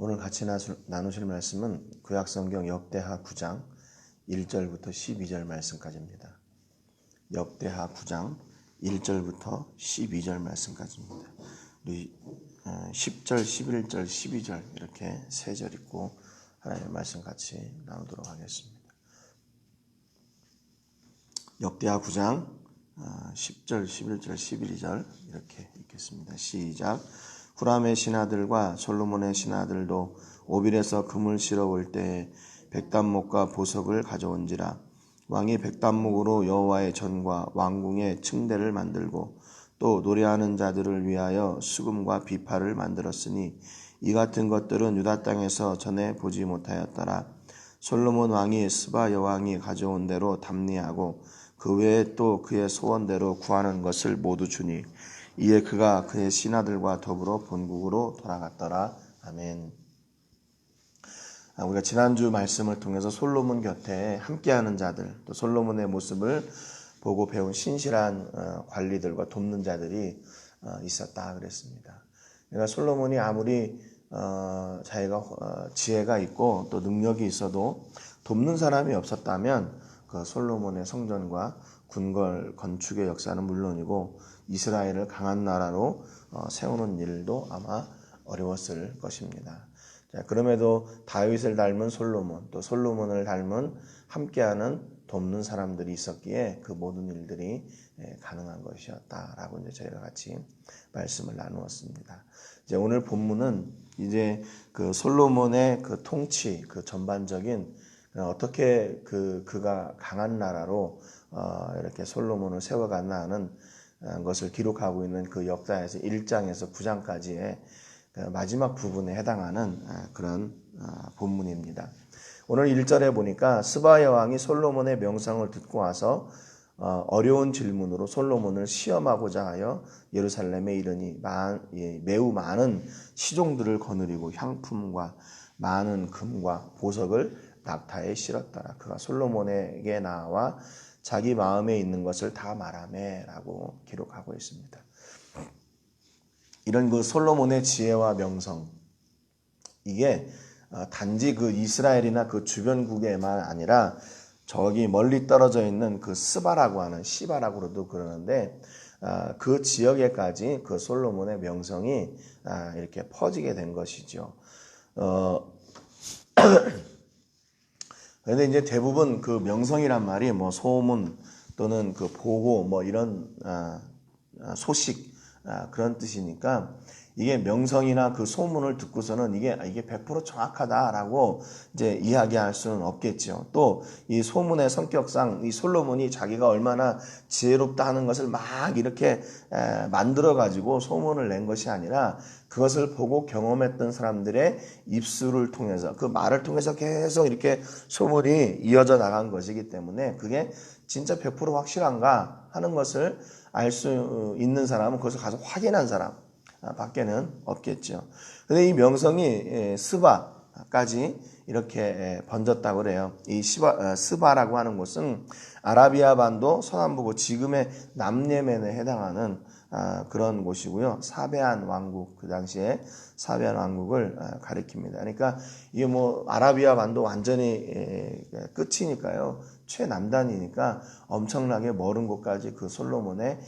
오늘 같이 나누실 말씀은 구약성경 역대하 9장 1절부터 12절 말씀까지입니다. 역대하 9장 1절부터 12절 말씀까지입니다. 우리 10절, 11절, 12절 이렇게 세 절 읽고 하나님의 말씀 같이 나누도록 하겠습니다. 역대하 9장 10절, 11절, 12절 이렇게 읽겠습니다. 시작. 후람의 신하들과 솔로몬의 신하들도 오빌에서 금을 실어 올 때에 백단목과 보석을 가져온지라. 왕이 백단목으로 여호와의 전과 왕궁의 층대를 만들고 또 노래하는 자들을 위하여 수금과 비파를 만들었으니 이 같은 것들은 유다 땅에서 전에 보지 못하였더라. 솔로몬 왕이 스바 여왕이 가져온 대로 답례하고 그 외에 또 그의 소원대로 구하는 것을 모두 주니 이에 그가 그의 신하들과 더불어 본국으로 돌아갔더라. 아멘. 우리가 지난주 말씀을 통해서 솔로몬 곁에 함께하는 자들, 또 솔로몬의 모습을 보고 배운 신실한 관리들과 돕는 자들이 있었다 그랬습니다. 그러니까 솔로몬이 아무리 자기가 지혜가 있고 또 능력이 있어도 돕는 사람이 없었다면 그 솔로몬의 성전과 궁궐 건축의 역사는 물론이고 이스라엘을 강한 나라로 세우는 일도 아마 어려웠을 것입니다. 자, 그럼에도 다윗을 닮은 솔로몬, 또 솔로몬을 닮은 함께하는 돕는 사람들이 있었기에 그 모든 일들이 가능한 것이었다라고 이제 저희가 같이 말씀을 나누었습니다. 이제 오늘 본문은 이제 그 솔로몬의 그 통치, 그 전반적인 어떻게 그가 강한 나라로 이렇게 솔로몬을 세워갔나 하는 것을 기록하고 있는 그 역사에서 1장에서 9장까지의 마지막 부분에 해당하는 그런 본문입니다. 오늘 1절에 보니까 스바 여왕이 솔로몬의 명성을 듣고 와서 어려운 질문으로 솔로몬을 시험하고자 하여 예루살렘에 이르니 매우 많은 시종들을 거느리고 향품과 많은 금과 보석을 낙타에 실었더라. 그가 솔로몬에게 나와 자기 마음에 있는 것을 다 말하매 라고 기록하고 있습니다. 이런 그 솔로몬의 지혜와 명성, 이게 단지 그 이스라엘이나 그 주변국에만 아니라 저기 멀리 떨어져 있는 그 스바라고 하는 시바라고도 그러는데 그 지역에까지 그 솔로몬의 명성이 이렇게 퍼지게 된 것이죠. 그런데 이제 대부분 그 명성이란 말이 뭐 소문 또는 그 보고 뭐 이런 소식 그런 뜻이니까 이게 명성이나 그 소문을 듣고서는 이게 100% 정확하다라고 이제 이야기할 수는 없겠죠. 또 이 소문의 성격상 이 솔로몬이 자기가 얼마나 지혜롭다 하는 것을 막 이렇게 만들어 가지고 소문을 낸 것이 아니라 그것을 보고 경험했던 사람들의 입술을 통해서 그 말을 통해서 계속 이렇게 소문이 이어져 나간 것이기 때문에 그게 진짜 100% 확실한가 하는 것을 알 수 있는 사람은 그것을 가서 확인한 사람 밖에는 없겠죠. 그런데 이 명성이 스바까지 이렇게 번졌다고 그래요. 이 스바라고 하는 곳은 아라비아 반도 서남부고 지금의 남예멘에 해당하는 그런 곳이고요. 사베안 왕국, 그 당시에 사베안 왕국을 가리킵니다. 그러니까 이게 뭐 아라비아 반도 완전히 끝이니까요. 최남단이니까 엄청나게 멀은 곳까지 그 솔로몬의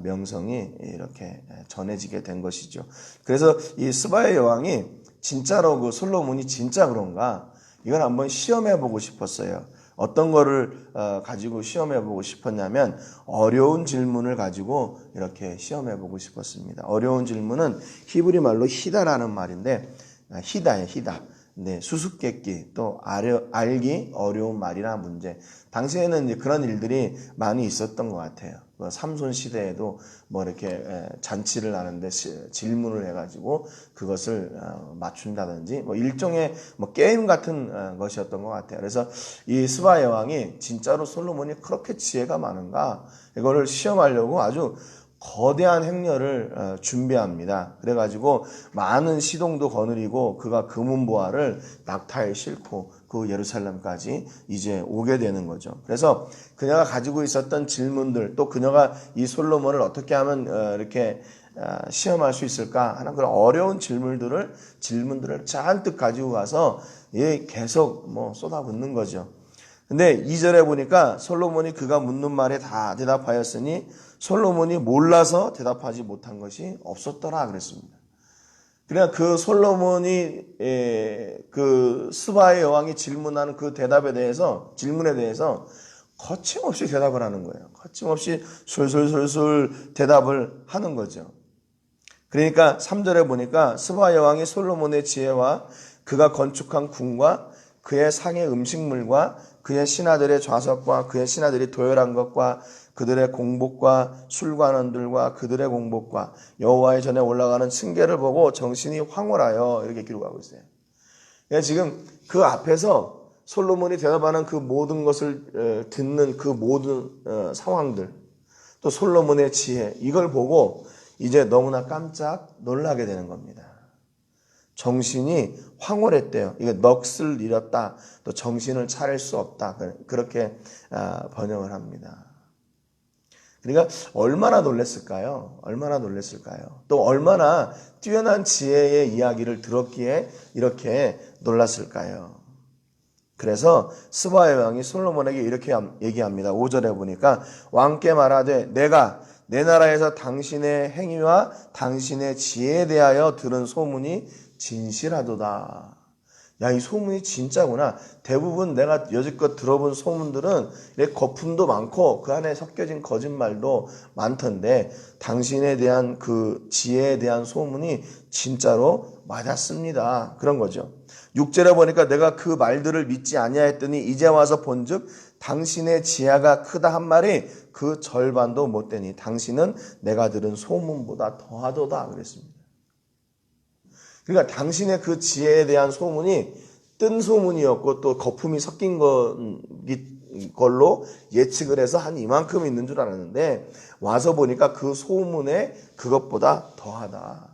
명성이 이렇게 전해지게 된 것이죠. 그래서 이 스바의 여왕이 진짜로 그 솔로몬이 진짜 그런가 이걸 한번 시험해 보고 싶었어요. 어떤 거를 가지고 시험해 보고 싶었냐면 어려운 질문을 가지고 이렇게 시험해 보고 싶었습니다. 어려운 질문은 히브리 말로 히다라는 말인데 히다예요, 히다. 네, 수수께끼 또 알기 어려운 말이나 문제. 당시에는 이제 그런 일들이 많이 있었던 것 같아요. 삼손 시대에도 뭐 이렇게 잔치를 하는데 질문을 해가지고 그것을 맞춘다든지 뭐 일종의 뭐 게임 같은 것이었던 것 같아요. 그래서 이 스바 여왕이 진짜로 솔로몬이 그렇게 지혜가 많은가 이거를 시험하려고 아주 거대한 행렬을 준비합니다. 그래가지고 많은 시동도 거느리고 그가 금은보화를 낙타에 싣고 그 예루살렘까지 이제 오게 되는 거죠. 그래서 그녀가 가지고 있었던 질문들 또 그녀가 이 솔로몬을 어떻게 하면 이렇게 시험할 수 있을까 하는 그런 어려운 질문들을 잔뜩 가지고 가서 계속 쏟아붓는 거죠. 근데 2절에 보니까 솔로몬이 그가 묻는 말에 다 대답하였으니 솔로몬이 몰라서 대답하지 못한 것이 없었더라 그랬습니다. 그러니까 그 솔로몬이 그 스바의 여왕이 질문하는 그 질문에 대해서 거침없이 대답을 하는 거예요. 거침없이 술술술술 대답을 하는 거죠. 그러니까 3절에 보니까 스바 여왕이 솔로몬의 지혜와 그가 건축한 궁과 그의 상의 음식물과 그의 신하들의 좌석과 그의 신하들이 도열한 것과 그들의 공복과 술관원들과 그들의 공복과 여호와의 전에 올라가는 층계를 보고 정신이 황홀하여 이렇게 기록하고 있어요. 그러니까 지금 그 앞에서 솔로몬이 대답하는 그 모든 것을 듣는 그 모든 상황들, 또 솔로몬의 지혜, 이걸 보고 이제 너무나 깜짝 놀라게 되는 겁니다. 정신이 황홀했대요. 이게 넋을 잃었다. 또 정신을 차릴 수 없다. 그렇게 번역을 합니다. 그러니까 얼마나 놀랐을까요? 얼마나 놀랐을까요? 또 얼마나 뛰어난 지혜의 이야기를 들었기에 이렇게 놀랐을까요? 그래서 스바의 왕이 솔로몬에게 이렇게 얘기합니다. 5절에 보니까 왕께 말하되 내가 내 나라에서 당신의 행위와 당신의 지혜에 대하여 들은 소문이 진실하도다. 야, 이 소문이 진짜구나. 대부분 내가 여지껏 들어본 소문들은 거품도 많고 그 안에 섞여진 거짓말도 많던데 당신에 대한 그 지혜에 대한 소문이 진짜로 맞았습니다. 그런 거죠. 6절에 보니까 내가 그 말들을 믿지 아니하였더니 이제 와서 본즉 당신의 지혜가 크다 한 말이 그 절반도 못 되니 당신은 내가 들은 소문보다 더하도다 그랬습니다. 그러니까 당신의 그 지혜에 대한 소문이 뜬 소문이었고 또 거품이 섞인 걸로 예측을 해서 한 이만큼 있는 줄 알았는데 와서 보니까 그 소문에 그것보다 더하다.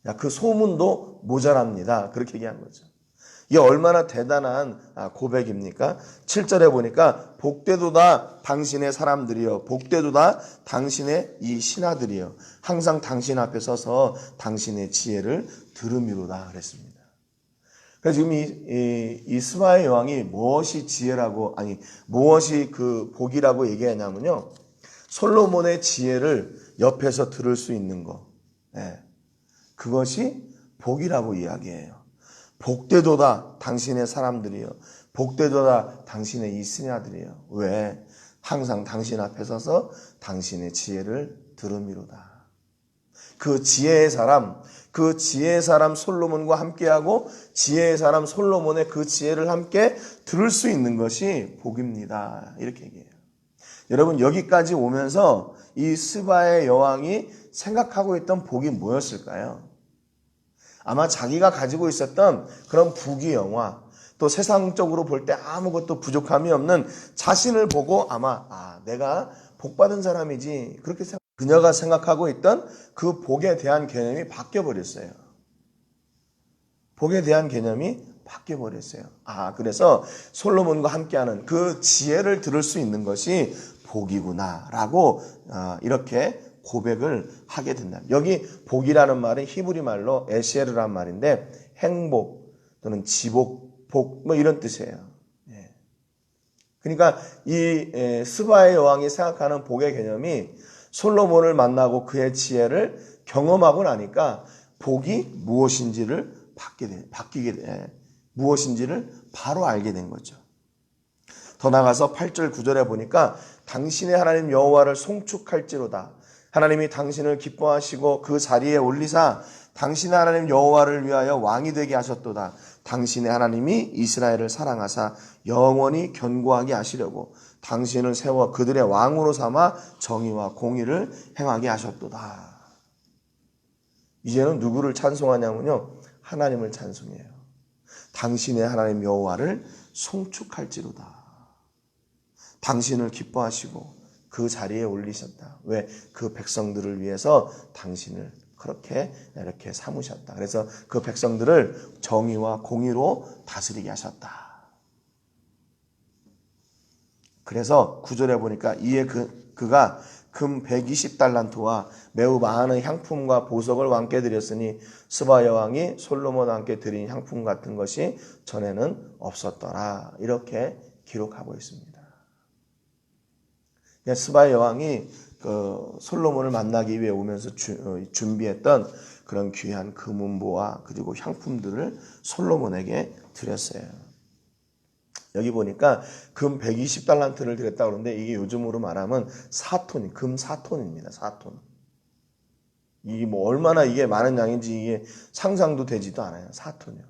야, 그 소문도 모자랍니다. 그렇게 얘기한 거죠. 이게 얼마나 대단한 고백입니까? 7절에 보니까 복되도다 당신의 사람들이여 복되도다 당신의 이 신하들이여 항상 당신 앞에 서서 당신의 지혜를 들음이로다 그랬습니다. 그래서 지금 이 스바의 여왕이 무엇이 지혜라고 무엇이 그 복이라고 얘기하냐면요. 솔로몬의 지혜를 옆에서 들을 수 있는 거. 그것이 복이라고 이야기해요. 복되도다 당신의 사람들이요. 복되도다 당신의 이 신하들이요. 왜? 항상 당신 앞에 서서 당신의 지혜를 들음이로다. 그 지혜의 사람 솔로몬과 함께하고 지혜의 사람 솔로몬의 그 지혜를 함께 들을 수 있는 것이 복입니다. 이렇게 얘기해요. 여러분 여기까지 오면서 이 스바의 여왕이 생각하고 있던 복이 뭐였을까요? 아마 자기가 가지고 있었던 그런 부귀영화 또 세상적으로 볼 때 아무것도 부족함이 없는 자신을 보고 아마 내가 복받은 사람이지 그렇게 그녀가 생각하고 있던 그 복에 대한 개념이 바뀌어버렸어요. 복에 대한 개념이 바뀌어버렸어요. 그래서 솔로몬과 함께하는 그 지혜를 들을 수 있는 것이 복이구나라고 이렇게 고백을 하게 된다. 여기 복이라는 말은 히브리 말로 에시에르라는 말인데 행복 또는 지복, 복 이런 뜻이에요. 그러니까 이 스바의 여왕이 생각하는 복의 개념이 솔로몬을 만나고 그의 지혜를 경험하고 나니까 복이 무엇인지를 무엇인지를 바로 알게 된 거죠. 더 나아가서 8절 9절에 보니까 당신의 하나님 여호와를 송축할지로다. 하나님이 당신을 기뻐하시고 그 자리에 올리사 당신의 하나님 여호와를 위하여 왕이 되게 하셨도다. 당신의 하나님이 이스라엘을 사랑하사 영원히 견고하게 하시려고 당신을 세워 그들의 왕으로 삼아 정의와 공의를 행하게 하셨도다. 이제는 누구를 찬송하냐면요. 하나님을 찬송해요. 당신의 하나님 여호와를 송축할지로다. 당신을 기뻐하시고 그 자리에 올리셨다. 왜? 그 백성들을 위해서 당신을 그렇게 이렇게 삼으셨다. 그래서 그 백성들을 정의와 공의로 다스리게 하셨다. 그래서 9절에 보니까 이에 그가 금 120달란트와 매우 많은 향품과 보석을 왕께 드렸으니 스바 여왕이 솔로몬 왕께 드린 향품 같은 것이 전에는 없었더라. 이렇게 기록하고 있습니다. 스바 여왕이 그 솔로몬을 만나기 위해 오면서 준비했던 그런 귀한 금은보와 그리고 향품들을 솔로몬에게 드렸어요. 여기 보니까 금 120달란트를 드렸다고 그러는데 이게 요즘으로 말하면 4톤, 금 4톤입니다. 4톤. 이게 뭐 얼마나 이게 많은 양인지 이게 상상도 되지도 않아요. 4톤이요.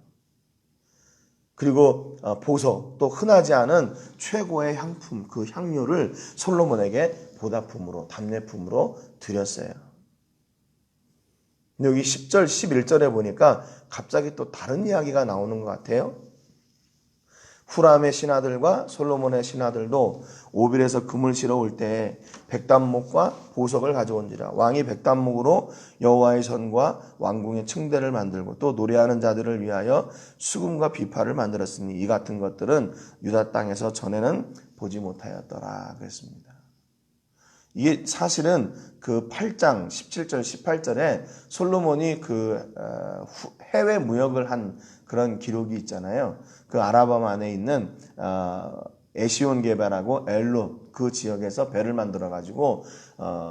그리고 보석, 또 흔하지 않은 최고의 향품, 그 향료를 솔로몬에게 보답품으로, 답례품으로 드렸어요. 여기 10절, 11절에 보니까 갑자기 또 다른 이야기가 나오는 것 같아요. 후람의 신하들과 솔로몬의 신하들도 오빌에서 금을 실어 올 때에 백단목과 보석을 가져온지라. 왕이 백단목으로 여호와의 전과 왕궁의 층대를 만들고 또 노래하는 자들을 위하여 수금과 비파를 만들었으니 이 같은 것들은 유다 땅에서 전에는 보지 못하였더라 그랬습니다. 이게 사실은 그 8장 17절 18절에 솔로몬이 그 해외 무역을 한 그런 기록이 있잖아요. 그 아라밤 안에 있는 에시온 게바라고 엘로 그 지역에서 배를 만들어 가지고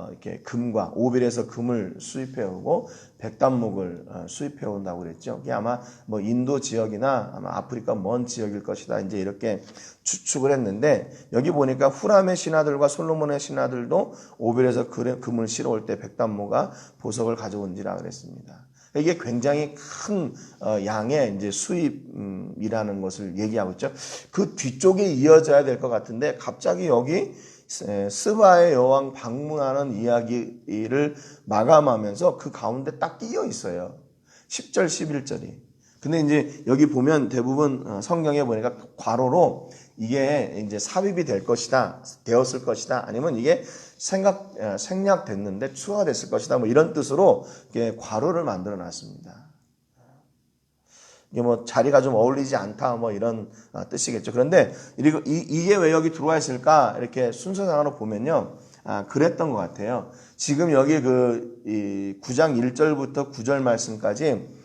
이렇게 금과 오빌에서 금을 수입해 오고 백단목을 수입해 온다고 그랬죠. 이게 아마 뭐 인도 지역이나 아마 아프리카 먼 지역일 것이다. 이제 이렇게 추측을 했는데 여기 보니까 후람의 신하들과 솔로몬의 신하들도 오빌에서 금을 실어 올 때 백단모가 보석을 가져온지라 그랬습니다. 이게 굉장히 큰 양의 이제 수입이라는 것을 얘기하고 있죠. 그 뒤쪽에 이어져야 될 것 같은데 갑자기 여기 스바의 여왕 방문하는 이야기를 마감하면서 그 가운데 딱 끼어 있어요. 10절, 11절이. 근데 이제 여기 보면 대부분 성경에 보니까 괄호로 이게 이제 삽입이 될 것이다, 되었을 것이다, 아니면 이게 생략됐는데 추가됐을 것이다, 뭐 이런 뜻으로 이렇게 괄호를 만들어 놨습니다. 이게 뭐 자리가 좀 어울리지 않다, 뭐 이런 뜻이겠죠. 그런데 이게 왜 여기 들어와 있을까? 이렇게 순서상으로 보면요. 그랬던 것 같아요. 지금 여기 이 9장 1절부터 9절 말씀까지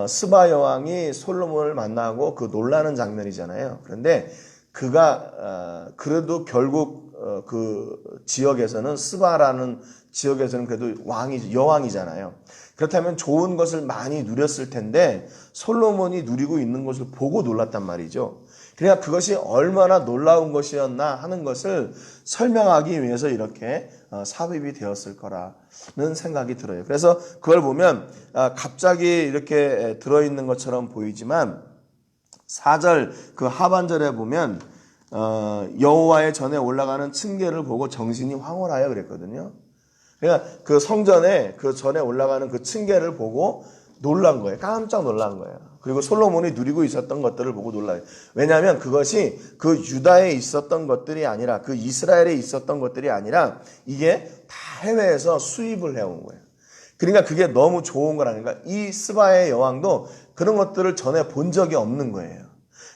스바 여왕이 솔로몬을 만나고 그 놀라는 장면이잖아요. 그런데 그가 그래도 결국 그 지역에서는 스바라는 지역에서는 그래도 여왕이잖아요. 그렇다면 좋은 것을 많이 누렸을 텐데 솔로몬이 누리고 있는 것을 보고 놀랐단 말이죠. 그러니까 그것이 얼마나 놀라운 것이었나 하는 것을 설명하기 위해서 이렇게 삽입이 되었을 거라는 생각이 들어요. 그래서 그걸 보면 갑자기 이렇게 들어있는 것처럼 보이지만 4절 그 하반절에 보면 여호와의 전에 올라가는 층계를 보고 정신이 황홀하여 그랬거든요. 그러니까 그 성전에 그 전에 올라가는 그 층계를 보고 놀란 거예요. 깜짝 놀란 거예요. 그리고 솔로몬이 누리고 있었던 것들을 보고 놀라요. 왜냐하면 그것이 그 유다에 있었던 것들이 아니라 그 이스라엘에 있었던 것들이 아니라 이게 다 해외에서 수입을 해온 거예요. 그러니까 그게 너무 좋은 거라니까. 이 스바의 여왕도 그런 것들을 전에 본 적이 없는 거예요.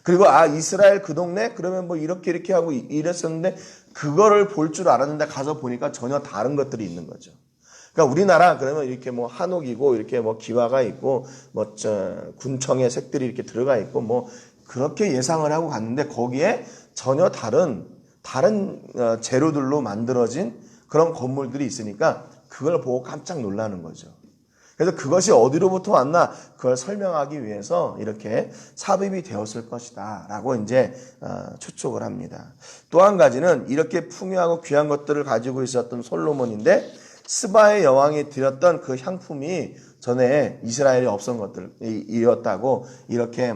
그리고 이스라엘 그 동네 그러면 뭐 이렇게 하고 이랬었는데 그거를 볼 줄 알았는데 가서 보니까 전혀 다른 것들이 있는 거죠. 그러니까 우리나라 그러면 이렇게 뭐 한옥이고 이렇게 뭐 기와가 있고 뭐 군청의 색들이 이렇게 들어가 있고 뭐 그렇게 예상을 하고 갔는데 거기에 전혀 다른 재료들로 만들어진 그런 건물들이 있으니까 그걸 보고 깜짝 놀라는 거죠. 그래서 그것이 어디로부터 왔나 그걸 설명하기 위해서 이렇게 삽입이 되었을 것이다 라고 이제 추측을 합니다. 또 한 가지는 이렇게 풍요하고 귀한 것들을 가지고 있었던 솔로몬인데 스바의 여왕이 드렸던 그 향품이 전에 이스라엘에 없었던 것들이었다고 이렇게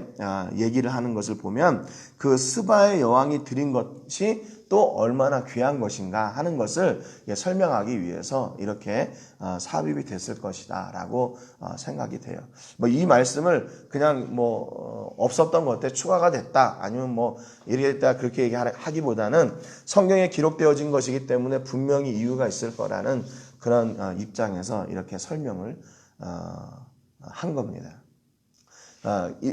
얘기를 하는 것을 보면 그 스바의 여왕이 드린 것이 또 얼마나 귀한 것인가 하는 것을 설명하기 위해서 이렇게 삽입이 됐을 것이다 라고 생각이 돼요. 뭐 이 말씀을 그냥 뭐 없었던 것에 추가가 됐다 아니면 뭐 이렇게 됐다 그렇게 얘기하기보다는 성경에 기록되어진 것이기 때문에 분명히 이유가 있을 거라는 그런 입장에서 이렇게 설명을 한 겁니다.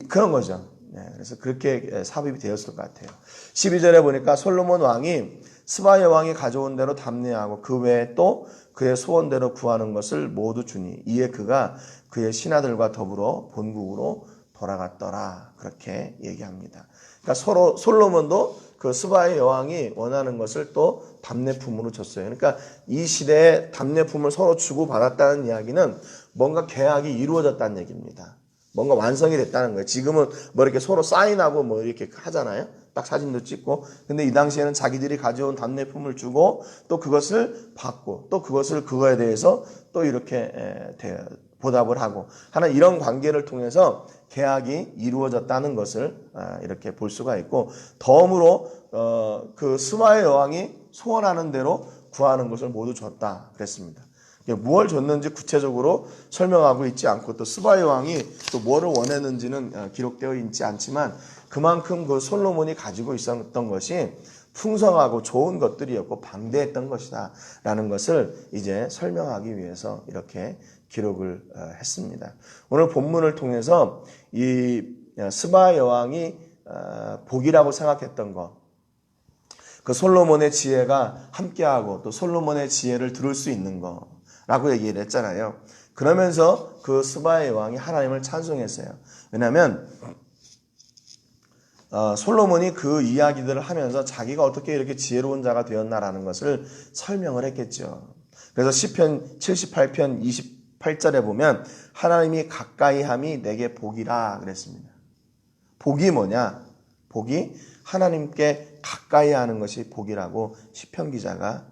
그런 거죠. 네, 그래서 그렇게 삽입이 되었을 것 같아요. 12절에 보니까 솔로몬 왕이 스바의 왕이 가져온 대로 담례하고 그 외에 또 그의 소원대로 구하는 것을 모두 주니 이에 그가 그의 신하들과 더불어 본국으로 돌아갔더라. 그렇게 얘기합니다. 그러니까 서로 솔로몬도 그 스바의 여왕이 원하는 것을 또 답례품으로 줬어요. 그러니까 이 시대에 답례품을 서로 주고받았다는 이야기는 뭔가 계약이 이루어졌다는 얘기입니다. 뭔가 완성이 됐다는 거예요. 지금은 뭐 이렇게 서로 사인하고 뭐 이렇게 하잖아요. 딱 사진도 찍고. 근데 이 당시에는 자기들이 가져온 답례품을 주고 또 그것을 받고 또 그것을 그거에 대해서 또 이렇게 보답을 하고 하는 이런 관계를 통해서 계약이 이루어졌다는 것을 이렇게 볼 수가 있고, 덤으로 그 스바의 여왕이 소원하는 대로 구하는 것을 모두 줬다 그랬습니다. 무엇을 줬는지 구체적으로 설명하고 있지 않고 또 스바의 왕이 또 뭐를 원했는지는 기록되어 있지 않지만 그만큼 그 솔로몬이 가지고 있었던 것이 풍성하고 좋은 것들이었고 방대했던 것이다 라는 것을 이제 설명하기 위해서 이렇게 기록을 했습니다. 오늘 본문을 통해서 이 스바 여왕이 복이라고 생각했던 것, 그 솔로몬의 지혜가 함께하고 또 솔로몬의 지혜를 들을 수 있는 거라고 얘기를 했잖아요. 그러면서 그 스바의 왕이 하나님을 찬송했어요. 왜냐하면 솔로몬이 그 이야기들을 하면서 자기가 어떻게 이렇게 지혜로운 자가 되었나라는 것을 설명을 했겠죠. 그래서 시편 78편 28절에 보면 하나님이 가까이함이 내게 복이라 그랬습니다. 복이 뭐냐? 복이 하나님께 가까이 하는 것이 복이라고 시편 기자가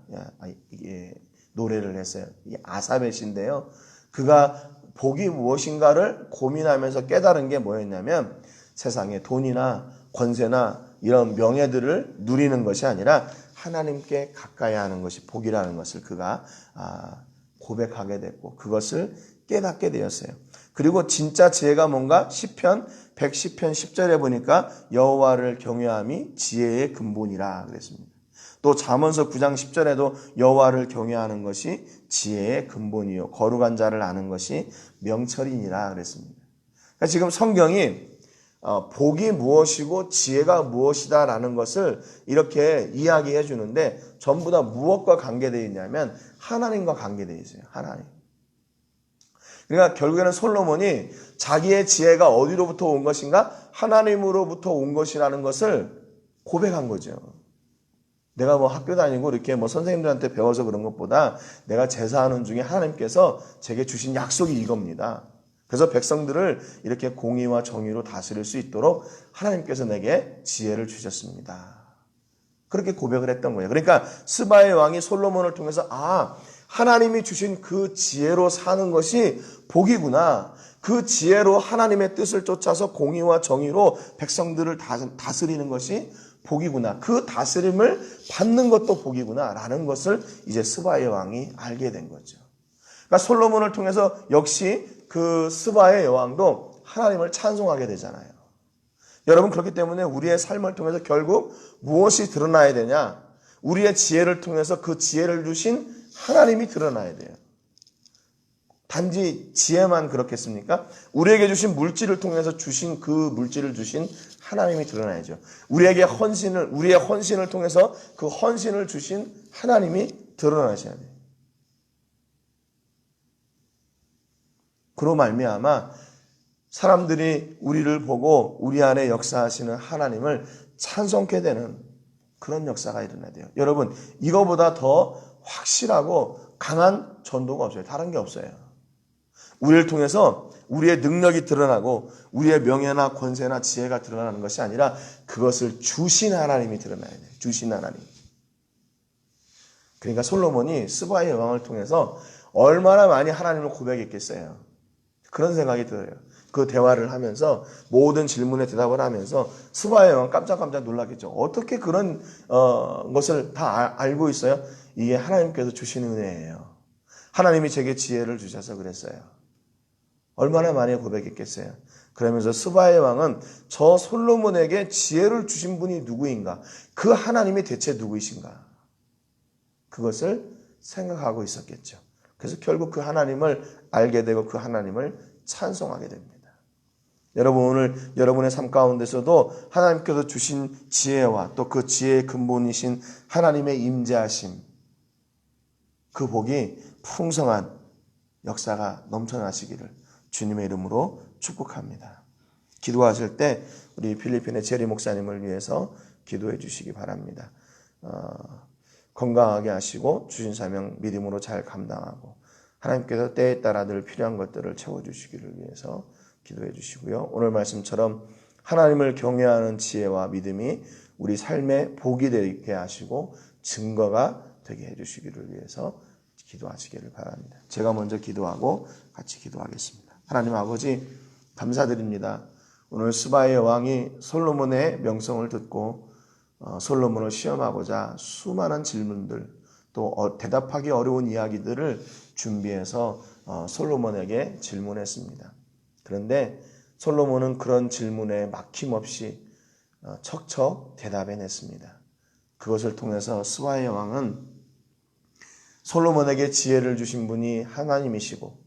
노래를 했어요. 이 아삽의 시인데요. 그가 복이 무엇인가를 고민하면서 깨달은 게 뭐였냐면 세상에 돈이나 권세나 이런 명예들을 누리는 것이 아니라 하나님께 가까이 하는 것이 복이라는 것을 그가 고백하게 됐고 그것을 깨닫게 되었어요. 그리고 진짜 지혜가 뭔가 시편 110편 10절에 보니까 여호와를 경외함이 지혜의 근본이라 그랬습니다. 또 잠언서 9장 10절에도 여호와를 경외하는 것이 지혜의 근본이요 거룩한 자를 아는 것이 명철이니라 그랬습니다. 그러니까 지금 성경이 복이 무엇이고 지혜가 무엇이다라는 것을 이렇게 이야기해 주는데 전부 다 무엇과 관계되어 있냐면 하나님과 관계되어 있어요. 하나님. 그러니까 결국에는 솔로몬이 자기의 지혜가 어디로부터 온 것인가? 하나님으로부터 온 것이라는 것을 고백한 거죠. 내가 뭐 학교 다니고 이렇게 뭐 선생님들한테 배워서 그런 것보다 내가 제사하는 중에 하나님께서 제게 주신 약속이 이겁니다. 그래서 백성들을 이렇게 공의와 정의로 다스릴 수 있도록 하나님께서 내게 지혜를 주셨습니다. 그렇게 고백을 했던 거예요. 그러니까 스바의 왕이 솔로몬을 통해서 하나님이 주신 그 지혜로 사는 것이 복이구나. 그 지혜로 하나님의 뜻을 쫓아서 공의와 정의로 백성들을 다스리는 것이 복이구나. 그 다스림을 받는 것도 복이구나 라는 것을 이제 스바의 왕이 알게 된 거죠. 그러니까 솔로몬을 통해서 역시 그 스바의 여왕도 하나님을 찬송하게 되잖아요. 여러분, 그렇기 때문에 우리의 삶을 통해서 결국 무엇이 드러나야 되냐? 우리의 지혜를 통해서 그 지혜를 주신 하나님이 드러나야 돼요. 단지 지혜만 그렇겠습니까? 우리에게 주신 물질을 통해서 주신 그 물질을 주신 하나님이 드러나야죠. 우리의 헌신을 통해서 그 헌신을 주신 하나님이 드러나셔야 돼요. 그로 말미암아 사람들이 우리를 보고 우리 안에 역사하시는 하나님을 찬송케 되는 그런 역사가 일어나야 돼요. 여러분, 이거보다 더 확실하고 강한 전도가 없어요. 다른 게 없어요. 우리를 통해서 우리의 능력이 드러나고 우리의 명예나 권세나 지혜가 드러나는 것이 아니라 그것을 주신 하나님이 드러나야 돼요. 주신 하나님. 그러니까 솔로몬이 스바의 여왕을 통해서 얼마나 많이 하나님을 고백했겠어요. 그런 생각이 들어요. 그 대화를 하면서 모든 질문에 대답을 하면서 스바의 여왕 깜짝깜짝 놀랐겠죠. 어떻게 그런 것을 다 알고 있어요? 이게 하나님께서 주신 은혜예요. 하나님이 제게 지혜를 주셔서 그랬어요. 얼마나 많이 고백했겠어요. 그러면서 스바의 왕은 저 솔로몬에게 지혜를 주신 분이 누구인가? 그 하나님이 대체 누구이신가? 그것을 생각하고 있었겠죠. 그래서 결국 그 하나님을 알게 되고 그 하나님을 찬송하게 됩니다. 여러분 오늘 여러분의 삶 가운데서도 하나님께서 주신 지혜와 또 그 지혜의 근본이신 하나님의 임재하심, 그 복이 풍성한 역사가 넘쳐나시기를 주님의 이름으로 축복합니다. 기도하실 때 우리 필리핀의 제리 목사님을 위해서 기도해 주시기 바랍니다. 건강하게 하시고 주신 사명 믿음으로 잘 감당하고 하나님께서 때에 따라 늘 필요한 것들을 채워주시기를 위해서 기도해 주시고요. 오늘 말씀처럼 하나님을 경외하는 지혜와 믿음이 우리 삶의 복이 되게 하시고 증거가 되게 해주시기를 위해서 기도하시기를 바랍니다. 제가 먼저 기도하고 같이 기도하겠습니다. 하나님 아버지 감사드립니다. 오늘 스바의 왕이 솔로몬의 명성을 듣고 솔로몬을 시험하고자 수많은 질문들 또 대답하기 어려운 이야기들을 준비해서 솔로몬에게 질문했습니다. 그런데 솔로몬은 그런 질문에 막힘없이 척척 대답해냈습니다. 그것을 통해서 스바의 왕은 솔로몬에게 지혜를 주신 분이 하나님이시고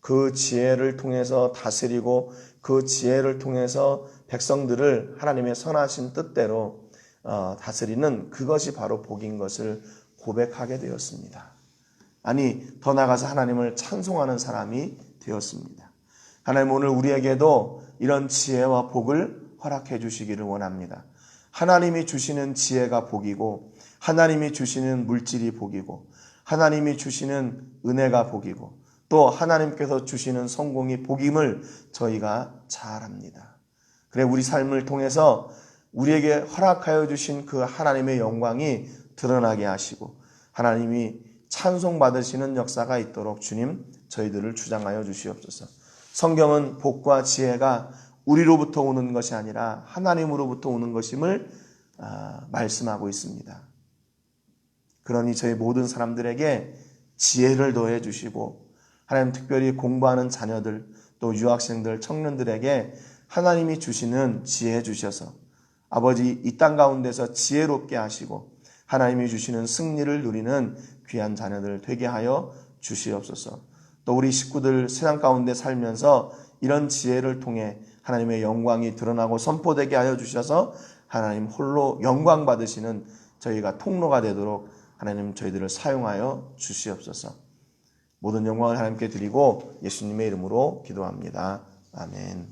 그 지혜를 통해서 다스리고 그 지혜를 통해서 백성들을 하나님의 선하신 뜻대로 다스리는 그것이 바로 복인 것을 고백하게 되었습니다. 아니 더 나아가서 하나님을 찬송하는 사람이 되었습니다. 하나님 오늘 우리에게도 이런 지혜와 복을 허락해 주시기를 원합니다. 하나님이 주시는 지혜가 복이고 하나님이 주시는 물질이 복이고 하나님이 주시는 은혜가 복이고 또 하나님께서 주시는 성공이 복임을 저희가 잘 압니다. 그래 우리 삶을 통해서 우리에게 허락하여 주신 그 하나님의 영광이 드러나게 하시고 하나님이 찬송받으시는 역사가 있도록 주님 저희들을 주장하여 주시옵소서. 성경은 복과 지혜가 우리로부터 오는 것이 아니라 하나님으로부터 오는 것임을 말씀하고 있습니다. 그러니 저희 모든 사람들에게 지혜를 더해 주시고 하나님 특별히 공부하는 자녀들 또 유학생들 청년들에게 하나님이 주시는 지혜 주셔서 아버지 이 땅 가운데서 지혜롭게 하시고 하나님이 주시는 승리를 누리는 귀한 자녀들 되게 하여 주시옵소서. 또 우리 식구들 세상 가운데 살면서 이런 지혜를 통해 하나님의 영광이 드러나고 선포되게 하여 주셔서 하나님 홀로 영광 받으시는 저희가 통로가 되도록 하나님 저희들을 사용하여 주시옵소서. 모든 영광을 하나님께 드리고 예수님의 이름으로 기도합니다. 아멘.